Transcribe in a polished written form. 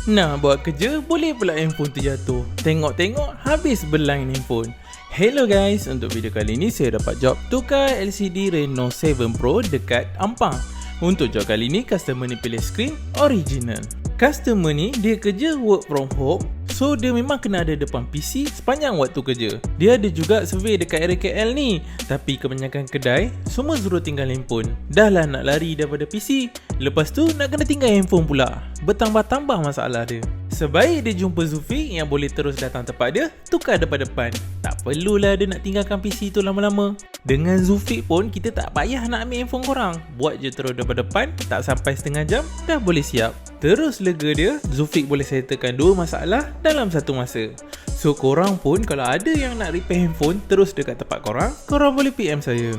Nak buat kerja, boleh pula handphone terjatuh. Tengok-tengok, habis berline handphone. Hello guys, untuk video kali ni saya dapat job tukar LCD Reno 7 Pro dekat Ampang. Untuk job kali ni, customer ni pilih screen original. Customer ni, dia kerja work from home, so dia memang kena ada depan PC sepanjang waktu kerja. Dia ada juga survey dekat area KL ni, tapi kebanyakan kedai semua suruh tinggal handphone. Dah lah nak lari daripada PC, lepas tu nak kena tinggal handphone pula. Bertambah-tambah masalah dia. Sebaik dia jumpa Zulfi yang boleh terus datang tempat dia, tukar depan-depan. Tak perlulah dia nak tinggalkan PC tu lama-lama. Dengan Zulfi pun kita tak payah nak ambil handphone korang. Buat je terus depan-depan, tak sampai setengah jam dah boleh siap. Terus lega dia, Zulfi boleh settlekan dua masalah dalam satu masa. So korang pun kalau ada yang nak repair handphone terus dekat tempat korang boleh PM saya.